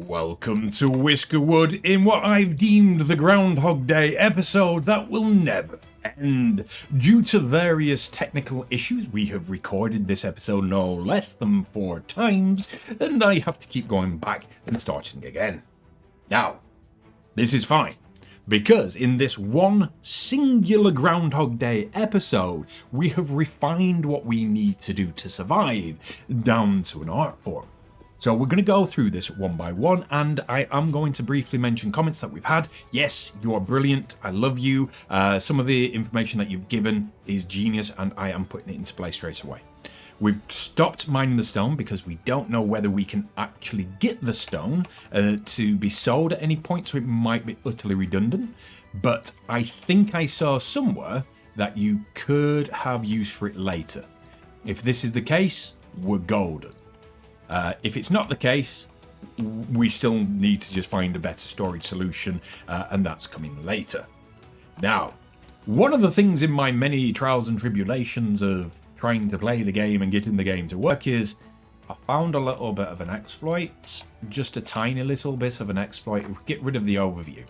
Welcome to Whiskerwood in what I've deemed the Groundhog Day episode that will never end. Due to various technical issues, we have recorded this episode no less than 4 times, and I have to keep going back and starting again. Now, this is fine, because in this one singular Groundhog Day episode, we have refined what we need to do to survive down to an art form. So we're going to go through this one by one, and I am going to briefly mention comments that we've had. Yes, you are brilliant. I love you. Some of the information that you've given is genius, and I am putting it into play straight away. We've stopped mining the stone because we don't know whether we can actually get the stone to be sold at any point, so it might be utterly redundant. But I think I saw somewhere that you could have use for it later. If this is the case, we're golden. If it's not the case, we still need to just find a better storage solution, and that's coming later. Now, one of the things in my many trials and tribulations of trying to play the game and getting the game to work is I found a little bit of an exploit, just a tiny little bit of an exploit. Get rid of the overview.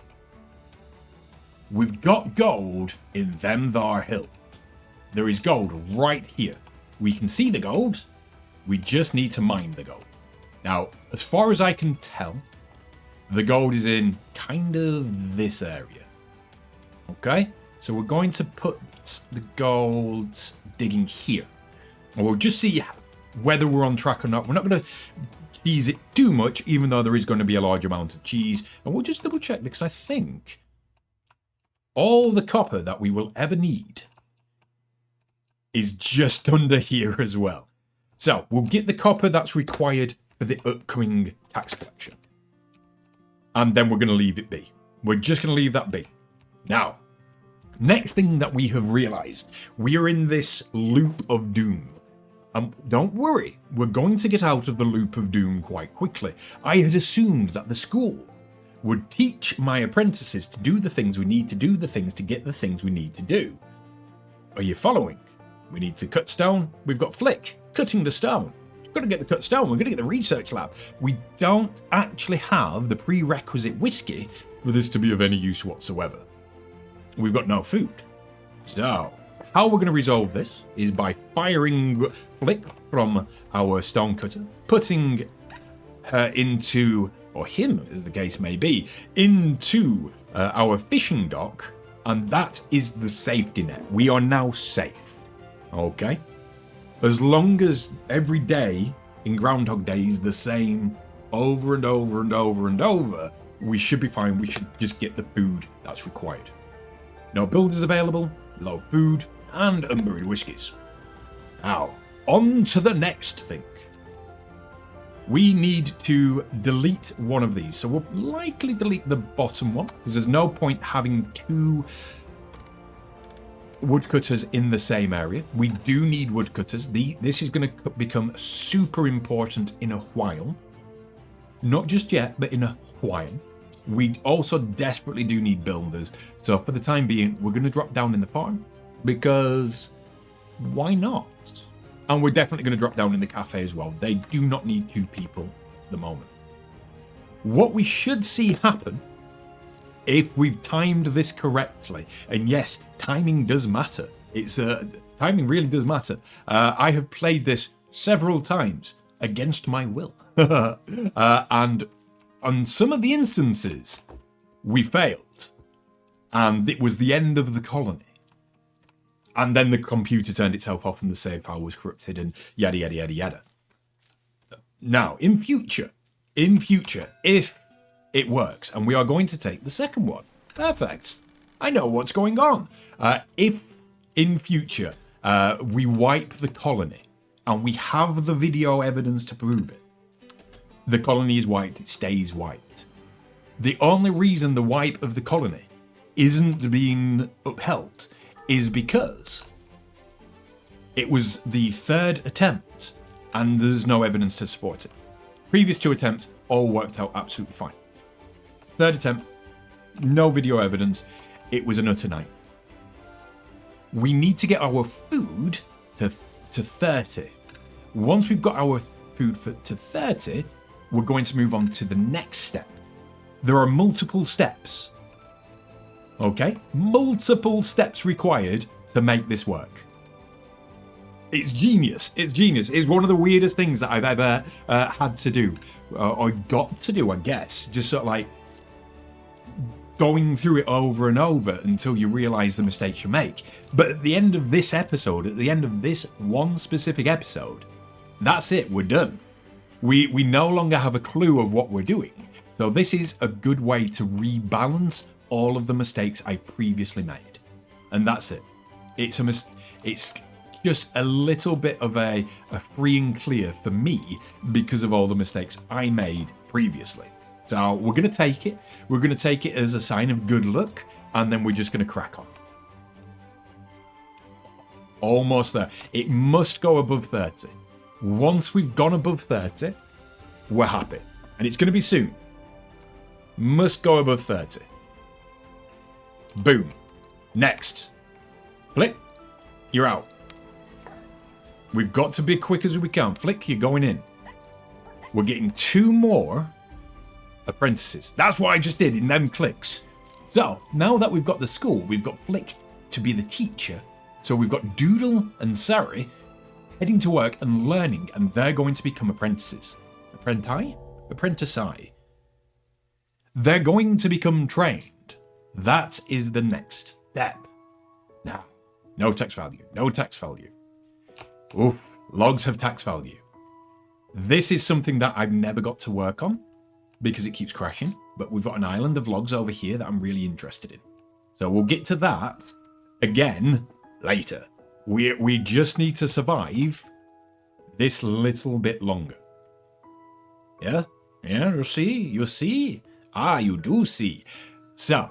We've got gold in them thar hills. There is gold right here. We can see the gold. We just need to mine the gold. Now, as far as I can tell, the gold is in kind of this area. Okay? So we're going to put the gold digging here. And we'll just see whether we're on track or not. We're not going to cheese it too much, even though there is going to be a large amount of cheese. And we'll just double check, because I think all the copper that we will ever need is just under here as well. So, we'll get the copper that's required for the upcoming tax collection. And then we're going to leave it be. We're just going to leave that be. Now, next thing that we have realised, we are in this loop of doom. Don't worry, we're going to get out of the loop of doom quite quickly. I had assumed that the school would teach my apprentices to do the things we need to do, the things to get the things we need to do. Are you following? We need to cut stone. We've got Flick cutting the stone. We've got to get the cut stone. We're going to get the research lab. We don't actually have the prerequisite whiskey for this to be of any use whatsoever. We've got no food. So, how we're going to resolve this is by firing Flick from our stone cutter, putting her into, or him as the case may be, into our fishing dock, and that is the safety net. We are now safe. Okay? As long as every day in Groundhog Day is the same over and over and over and over, we should be fine. We should just get the food that's required. No builders available, low food, and unburied whiskies. Now, on to the next thing. We need to delete one of these. So we'll likely delete the bottom one, because there's no point having 2 woodcutters in the same area. We do need woodcutters. This is going to become super important in a while. Not just yet, but in a while. We also desperately do need builders. So for the time being, we're going to drop down in the farm, because why not? And we're definitely going to drop down in the cafe as well. They do not need 2 people at the moment. What we should see happen, if we've timed this correctly, and yes, timing does matter. Timing really does matter. I have played this several times against my will. And on some of the instances, we failed. And it was the end of the colony. And then the computer turned itself off and the save file was corrupted and yada, yada, yada, yada. Now, in future, if it works, and we are going to take the second one. Perfect. I know what's going on. If in future we wipe the colony, and we have the video evidence to prove it, the colony is wiped, it stays wiped. The only reason the wipe of the colony isn't being upheld is because it was the 3rd attempt, and there's no evidence to support it. Previous 2 attempts all worked out absolutely fine. 3rd attempt, no video evidence. It was an utter night. We need to get our food to 30. Once we've got our food to 30, we're going to move on to the next step. There are multiple steps. Okay? Multiple steps required to make this work. It's genius. It's genius. It's one of the weirdest things that I've ever had to do. Or got to do, I guess. Just sort of like going through it over and over until you realise the mistakes you make. But at the end of this episode, at the end of this one specific episode, that's it. We're done. We no longer have a clue of what we're doing. So this is a good way to rebalance all of the mistakes I previously made. And that's it. It's just a little bit of a free and clear for me because of all the mistakes I made previously. So we're going to take it. We're going to take it as a sign of good luck, and then we're just going to crack on. Almost there. It must go above 30. Once we've gone above 30, we're happy. And it's going to be soon. Must go above 30. Boom. Next. Flick. You're out. We've got to be quick as we can. Flick, you're going in. We're getting 2 more apprentices. That's what I just did in them clicks. So, now that we've got the school, we've got Flick to be the teacher. So we've got Doodle and Sari heading to work and learning, and they're going to become apprentices. Apprentice. They're going to become trained. That is the next step. Now, no tax value. No tax value. Oof, logs have tax value. This is something that I've never got to work on because it keeps crashing, but we've got an island of logs over here that I'm really interested in. So we'll get to that again later. We just need to survive this little bit longer. Yeah, you'll see. Ah, you do see. So,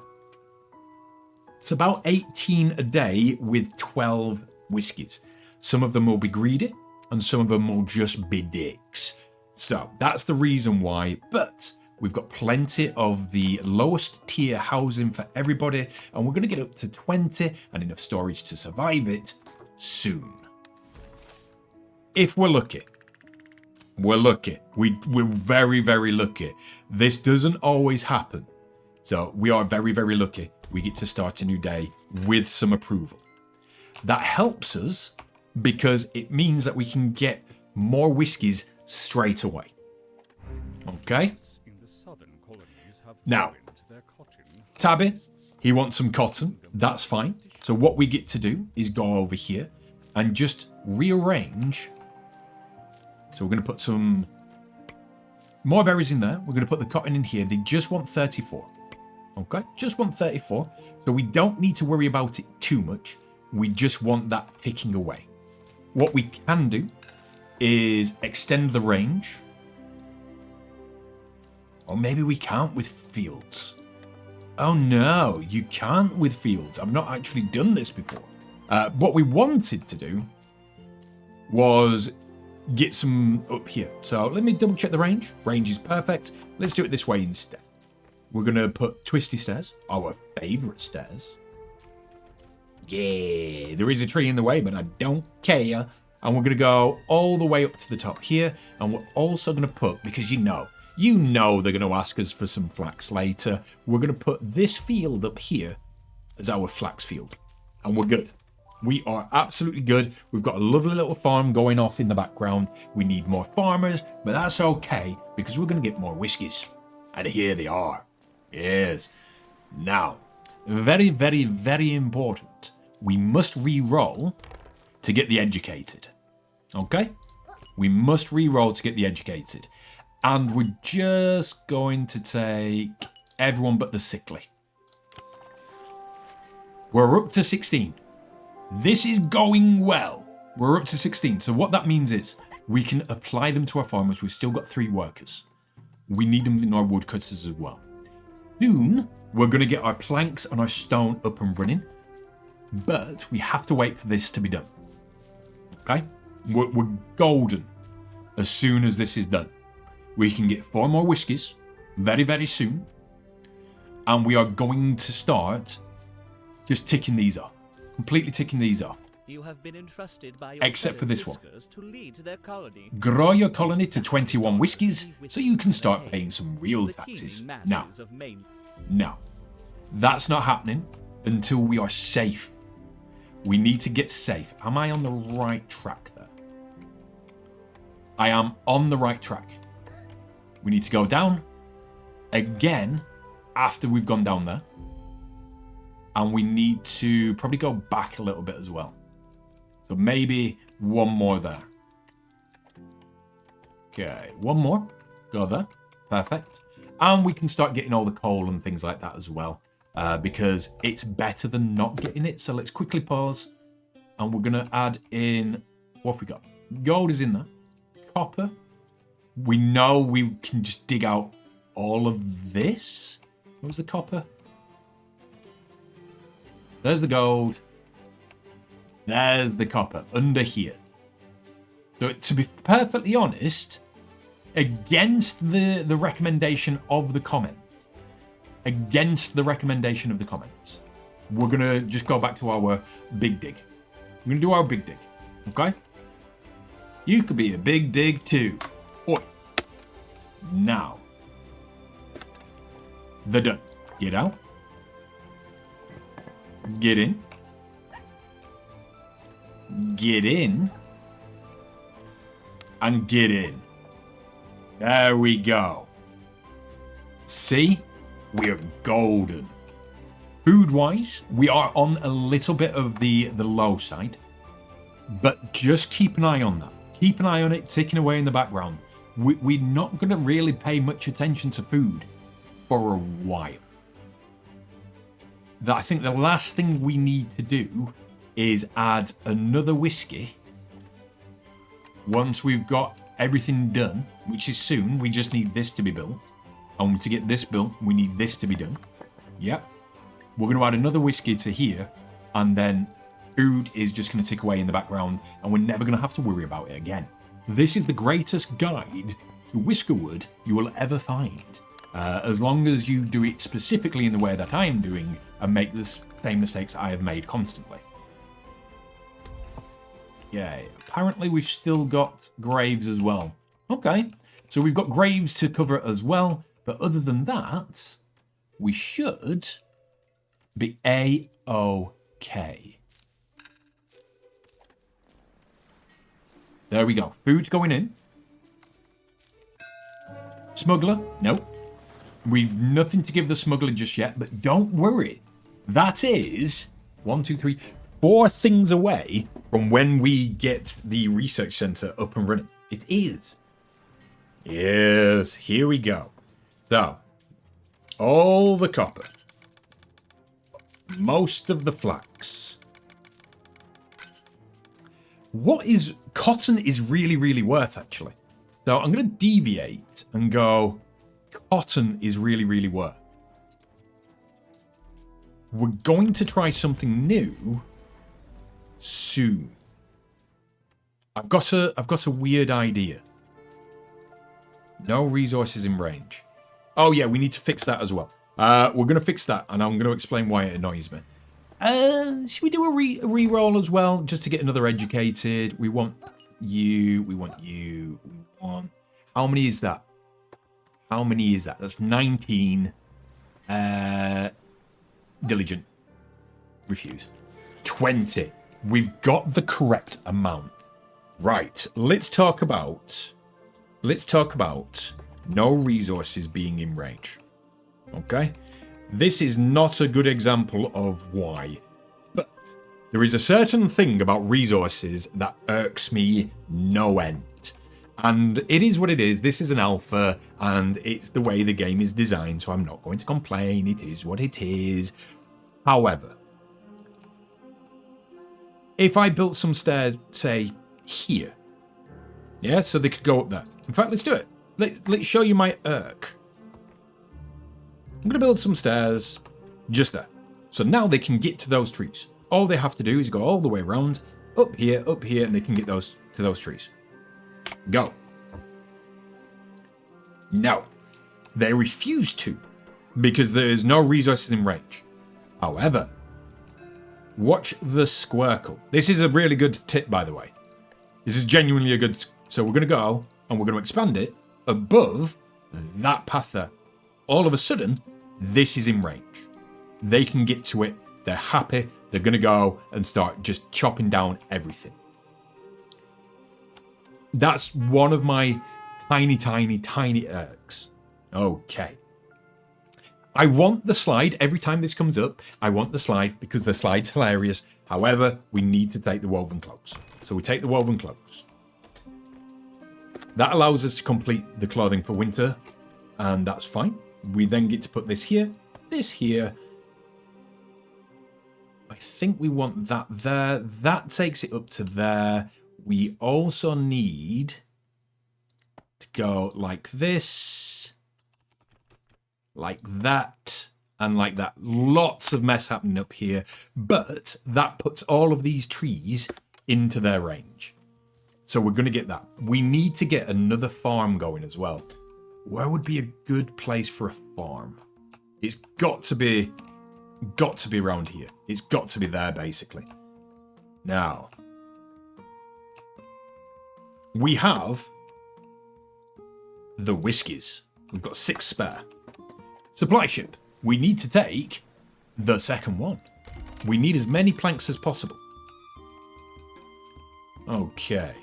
it's about 18 a day with 12 whiskies. Some of them will be greedy, and some of them will just be dicks. So, that's the reason why, but we've got plenty of the lowest tier housing for everybody, and we're going to get up to 20 and enough storage to survive it soon. If we're lucky. We're lucky. We're very, very lucky. This doesn't always happen. So we are very, very lucky. We get to start a new day with some approval. That helps us because it means that we can get more whiskies straight away. Okay? Now, Tabby, he wants some cotton. That's fine. So what we get to do is go over here and just rearrange. So we're going to put some more berries in there. We're going to put the cotton in here. They just want 34. Okay, just want 34. So we don't need to worry about it too much. We just want that ticking away. What we can do is extend the range. Or maybe we can't with fields. Oh no, you can't with fields. I've not actually done this before. What we wanted to do was get some up here. So let me double check the range. Range is perfect. Let's do it this way instead. We're going to put twisty stairs, our favourite stairs. Yeah, there is a tree in the way, but I don't care. And we're going to go all the way up to the top here. And we're also going to put, because you know they're going to ask us for some flax later. We're going to put this field up here as our flax field. And we're good. We are absolutely good. We've got a lovely little farm going off in the background. We need more farmers, but that's okay because we're going to get more whiskies. And here they are. Yes. Now, very, very, very important. We must re-roll to get the educated. Okay? We must re-roll to get the educated. And we're just going to take everyone but the sickly. We're up to 16. This is going well. We're up to 16. So what that means is we can apply them to our farmers. We've still got 3 workers. We need them in our woodcutters as well. Soon, we're going to get our planks and our stone up and running. But we have to wait for this to be done. Okay? We're golden as soon as this is done. We can get 4 more whiskies very, very soon. And we are going to start just ticking these off. Completely ticking these off. You have been entrusted by your except for this one. Whiskers to lead their colony. Grow your colony to 21 whiskies so you can start paying some real taxes. No, that's not happening until we are safe. We need to get safe. Am I on the right track there? I am on the right track. We need to go down again after we've gone down there. And we need to probably go back a little bit as well. So maybe one more there. Okay, one more. Go there. Perfect. And we can start getting all the coal and things like that as well. Because it's better than not getting it. So let's quickly pause. And we're going to add in... What have we got? Gold is in there. Copper. We know we can just dig out all of this. What was the copper? There's the gold. There's the copper under here. So to be perfectly honest, against the recommendation of the comments, we're going to just go back to our big dig. We're going to do our big dig. Okay? You could be a big dig too. Oi. Now. They're done. Get out. Get in. Get in. And get in. There we go. See? We're golden. Food-wise, we are on a little bit of the low side. But just keep an eye on that. Keep an eye on it ticking away in the background. We're not going to really pay much attention to food for a while. I think the last thing we need to do is add another whiskey. Once we've got everything done, which is soon, we just need this to be built. And to get this built, we need this to be done. Yep. We're going to add another whiskey to here, and then food is just going to tick away in the background, and we're never going to have to worry about it again. This is the greatest guide to Whiskerwood you will ever find. As long as you do it specifically in the way that I am doing and make the same mistakes I have made constantly. Okay, apparently we've still got graves as well. Okay, so we've got graves to cover as well, but other than that, we should be A-OK. There we go. Food's going in. Smuggler? Nope. We've nothing to give the smuggler just yet, but don't worry. That is 1, 2, 3, 4 things away from when we get the research center up and running. It is. Yes, here we go. So, all the copper. Most of the flax. Cotton is really, really worth, actually. So I'm going to deviate and go, cotton is really, really worth. We're going to try something new soon. I've got a weird idea. No resources in range. Oh yeah, we need to fix that as well. We're going to fix that, and I'm going to explain why it annoys me. Should we do a re-roll as well, just to get another educated? We want you. We want you. We want... How many is that? How many is that? That's 19. Diligent. Refuse. 20. We've got the correct amount. Right. Let's talk about no resources being in range. Okay? This is not a good example of why. But there is a certain thing about resources that irks me no end. And it is what it is. This is an alpha, and it's the way the game is designed, so I'm not going to complain. It is what it is. However, if I built some stairs, say, here, yeah, so they could go up there. In fact, let's do it. Let's show you my irk. I'm going to build some stairs just there. So now they can get to those trees. All they have to do is go all the way around, up here, and they can get to those trees. Go. No. They refuse to, because there's no resources in range. However, Watch the squircle. This is a really good tip, by the way. This is genuinely a good... So we're going to go and we're going to expand it above that path there. All of a sudden, this is in range. They can get to it. They're happy. They're going to go and start just chopping down everything. That's one of my tiny, tiny, tiny irks. Okay. I want the slide every time this comes up. I want the slide because the slide's hilarious. However, we need to take the woven cloaks. So we take the woven cloaks. That allows us to complete the clothing for winter, and that's fine. We then get to put this here, this here. I think we want that there. That takes it up to there. We also need to go like this, like that, and like that. Lots of mess happening up here, but that puts all of these trees into their range. So we're going to get that. We need to get another farm going as well. Where would be a good place for a farm? It's got to be around here. It's got to be there, basically. Now, we have the whiskies. We've got 6 spare. Supply ship. We need to take the second one. We need as many planks as possible. Okay.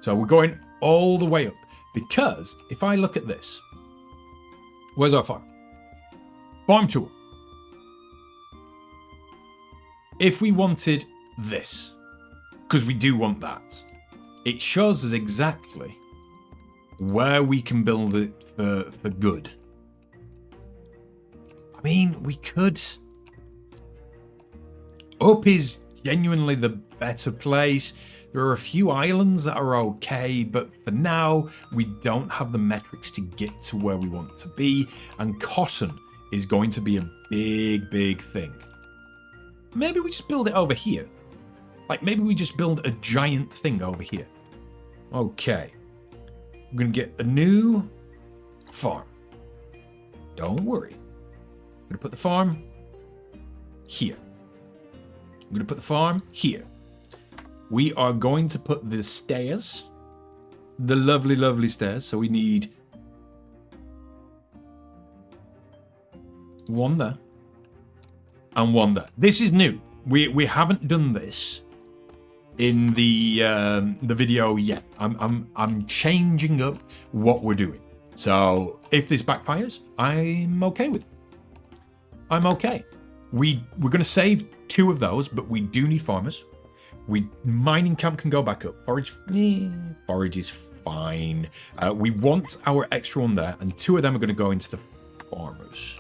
So we're going all the way up. Because if I look at this, where's our farm? Farm tool. If we wanted this, because we do want that, it shows us exactly where we can build it for good. I mean, we could. Up is genuinely the better place. There are a few islands that are okay, but for now, we don't have the metrics to get to where we want to be, and cotton is going to be a big, big thing. Maybe we just build it over here. Like, maybe we just build a giant thing over here. Okay. We're going to get a new farm. Don't worry. I'm going to put the farm here. I'm going to put the farm here. We are going to put the stairs. The lovely, lovely stairs. So we need one there and one there. This is new. We haven't done this in the video yet. I'm changing up what we're doing. So if this backfires, I'm okay with it. I'm okay. We're going to save 2 of those, but we do need farmers. Mining camp can go back up. Forage is fine. We want our extra one there, and 2 of them are going to go into the farmers.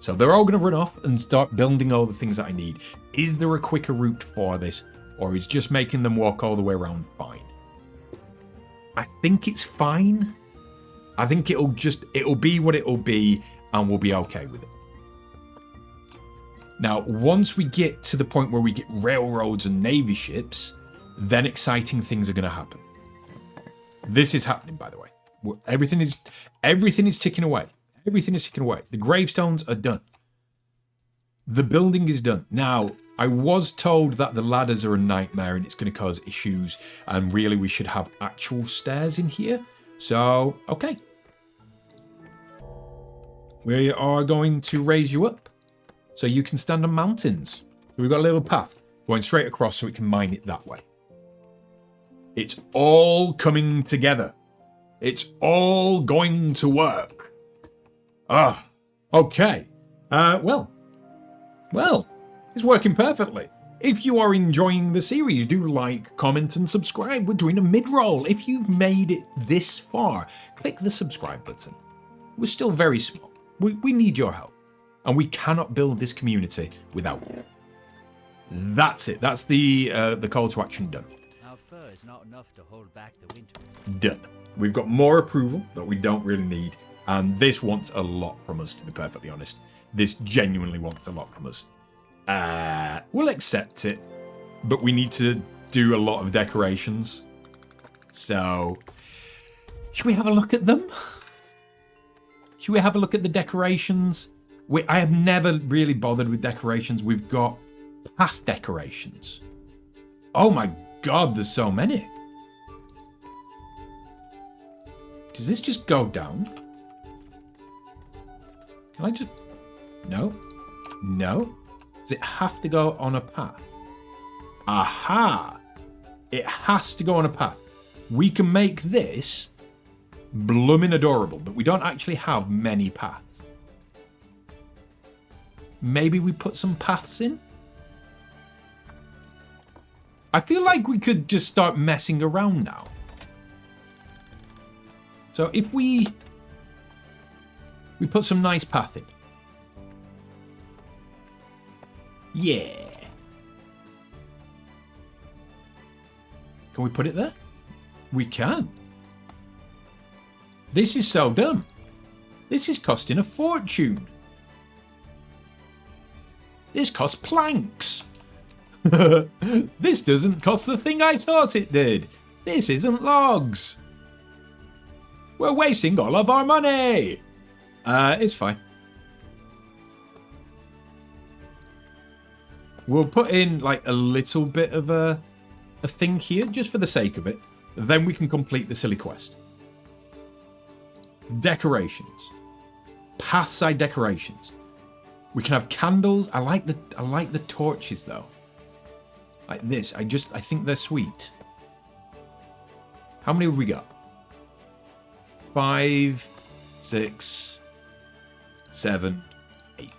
So they're all going to run off and start building all the things that I need. Is there a quicker route for this, or is just making them walk all the way around fine? I think it's fine. I think it'll be what it'll be, and we'll be okay with it. Now, once we get to the point where we get railroads and navy ships, then exciting things are going to happen. This is happening, by the way. Everything is ticking away. Everything is ticking away. The gravestones are done. The building is done. Now, I was told that the ladders are a nightmare and it's going to cause issues, and really we should have actual stairs in here. So, okay. We are going to raise you up so you can stand on mountains. We've got a little path going straight across so we can mine it that way. It's all coming together. It's all going to work. Okay. Well, it's working perfectly. If you are enjoying the series, do like, comment, and subscribe. We're doing a mid-roll. If you've made it this far, click the subscribe button. We're still very small. We need your help. And we cannot build this community without you. That's it. That's the call to action done. Our fur is not enough to hold back the winter. Done. We've got more approval that we don't really need. And this wants a lot from us, to be perfectly honest. This genuinely wants a lot from us. We'll accept it. But we need to do a lot of decorations. So, should we have a look at them? Should we have a look at the decorations? I have never really bothered with decorations. We've got path decorations. Oh my god, there's so many. Does this just go down? Can I just... No. No. Does it have to go on a path? Aha! It has to go on a path. We can make this blooming adorable, but we don't actually have many paths. Maybe we put some paths in? I feel like we could just start messing around now. So if we put some nice path in. Yeah. Can we put it there? We can. This is so dumb. This is costing a fortune. This costs planks. This doesn't cost the thing I thought it did. This isn't logs. We're wasting all of our money. It's fine. We'll put in like a little bit of a thing here just for the sake of it. Then we can complete the silly quest. Decorations. Pathside decorations. We can have candles. I like the torches though. Like this. I think they're sweet. How many have we got? 5, 6, 7, 8.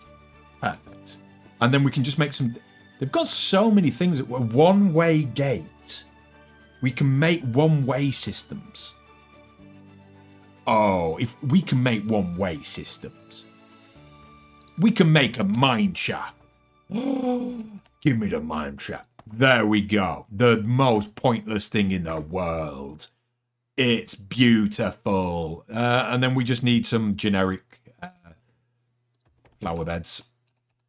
Perfect. And then we can just make some... They've got so many things. That were one-way gate. We can make one-way systems. Oh, if we can make one-way systems. We can make a mine shaft. Give me the mine shaft. There we go. The most pointless thing in the world. It's beautiful. And then we just need some generic flower beds.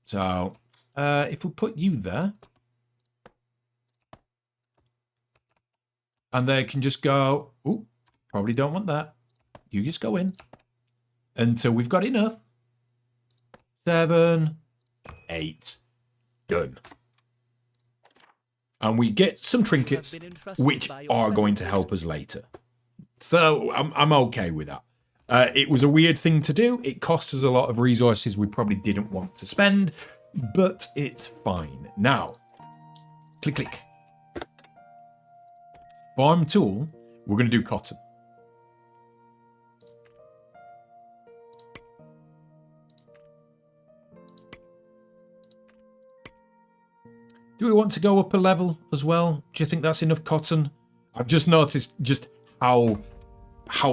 So, if we put you there. And they can just go... Ooh, probably don't want that. You just go in. Until we've got enough. 7, 8. Done. And we get some trinkets, which are going to help us later. So I'm okay with that. It was a weird thing to do. It cost us a lot of resources we probably didn't want to spend, but it's fine. Now, click. Farm tool, we're going to do cotton. Do we want to go up a level as well? Do you think that's enough cotton? I've just noticed just how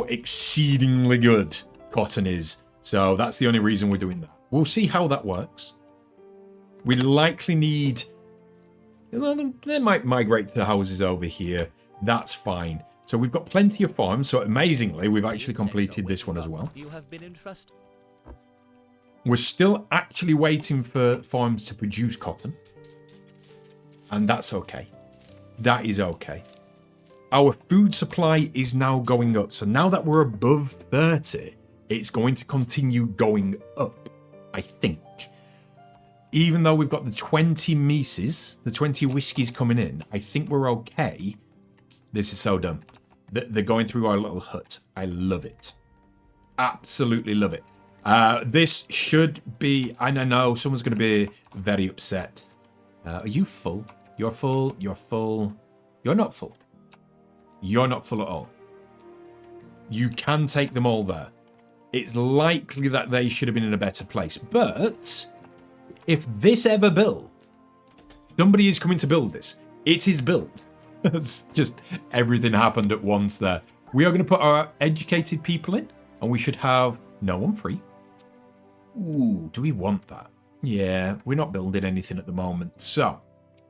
exceedingly good cotton is. So that's the only reason we're doing that. We'll see how that works. We likely need... They might migrate to the houses over here. That's fine. So we've got plenty of farms. So amazingly, we've actually completed this one as well. You have been entrusted. We're still actually waiting for farms to produce cotton. And that's okay. That is okay. Our food supply is now going up. So now that we're above 30, it's going to continue going up, I think. Even though we've got the 20 Mises, the 20 whiskies coming in, I think we're okay. This is so dumb. They're going through our little hut. I love it. Absolutely love it. This should be... I know someone's going to be very upset. Are you full? You're full. You're full. You're not full. You're not full at all. You can take them all there. It's likely that they should have been in a better place. But if this ever builds, somebody is coming to build this. It is built. It's just everything happened at once there. We are going to put our educated people in, and we should have no one free. Ooh, do we want that? Yeah, we're not building anything at the moment. So,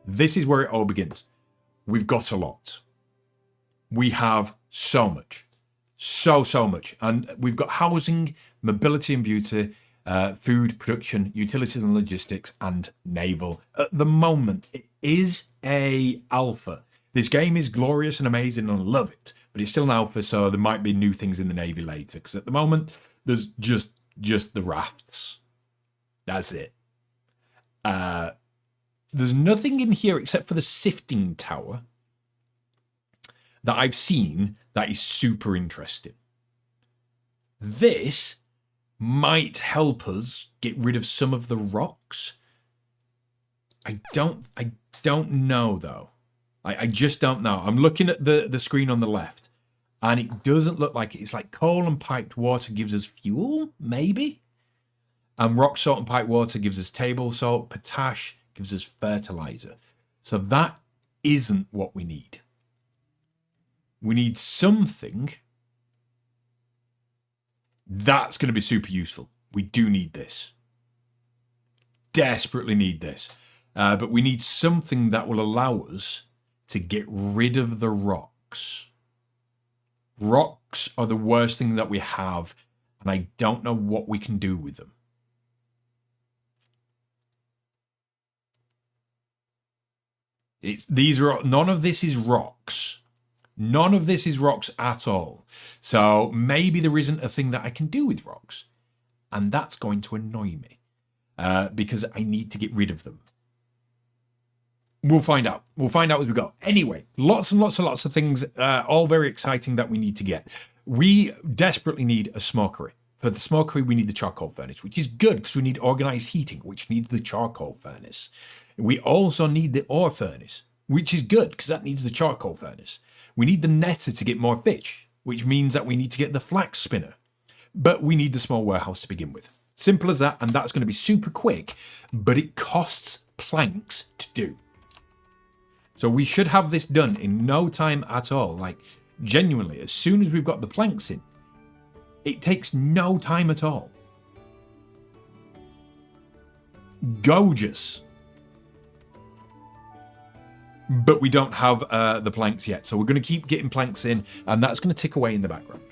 this is where it all begins. We've got a lot. We have so much. So much. And we've got housing, mobility and beauty, food, production, utilities and logistics, and naval. At the moment, it is a alpha. This game is glorious and amazing and I love it. But it's still an alpha, so there might be new things in the Navy later. Because at the moment, there's just the rafts. That's it. There's nothing in here except for the sifting tower that I've seen that is super interesting. This might help us get rid of some of the rocks. I don't know though. I just don't know. I'm looking at the screen on the left, and it doesn't look like it. It's like coal and piped water gives us fuel, maybe. And rock salt and piped water gives us table salt. Potash gives us fertilizer. So that isn't what we need. We need something that's going to be super useful. We do need this. Desperately need this. But we need something that will allow us to get rid of the rocks. Rocks are the worst thing that we have, and I don't know what we can do with them. None of this is rocks. None of this is rocks at all. So maybe there isn't a thing that I can do with rocks. And that's going to annoy me. Because I need to get rid of them. We'll find out. We'll find out as we go. Anyway, lots and lots and lots of things, all very exciting that we need to get. We desperately need a smokery. For the smokery, we need the charcoal furnace, which is good because we need organized heating, which needs the charcoal furnace. We also need the ore furnace, which is good because that needs the charcoal furnace. We need the netter to get more fish, which means that we need to get the flax spinner. But we need the small warehouse to begin with. Simple as that, and that's going to be super quick, but it costs planks to do. So we should have this done in no time at all. Like, genuinely, as soon as we've got the planks in, it takes no time at all. Gorgeous. But we don't have the planks yet. So we're going to keep getting planks in, and that's going to tick away in the background.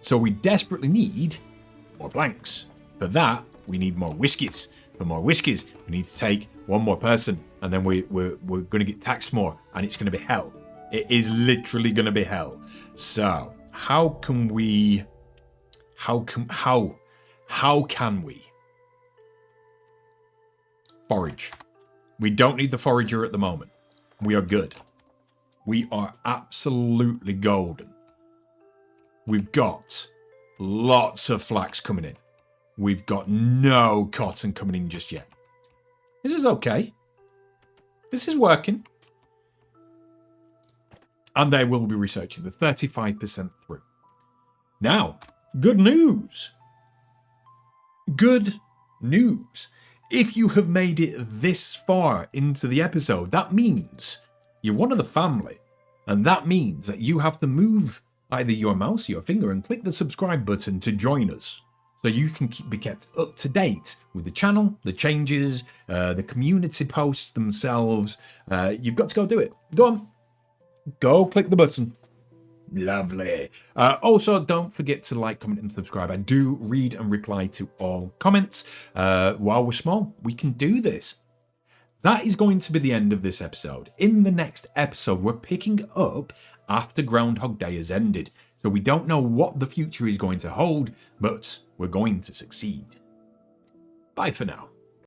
So we desperately need more planks. For that, we need more whiskies. For more whiskies, we need to take one more person, and then we're going to get taxed more, and it's going to be hell. It is literally going to be hell. So how can we forage? We don't need the forager at the moment. We are good. We are absolutely golden. We've got lots of flax coming in. We've got no cotton coming in just yet. This is okay. This is working. And they will be researching the 35% through. Now, good news. Good news. If you have made it this far into the episode, that means you're one of the family. And that means that you have to move either your mouse or your finger and click the subscribe button to join us. So you can be kept up to date with the channel, the changes, the community posts themselves. You've got to go do it. Go on. Go click the button. Lovely. Also, don't forget to like, comment, and subscribe. I do read and reply to all comments. While we're small, we can do this. That is going to be the end of this episode. In the next episode, we're picking up after Groundhog Day has ended. So we don't know what the future is going to hold, but we're going to succeed. Bye for now.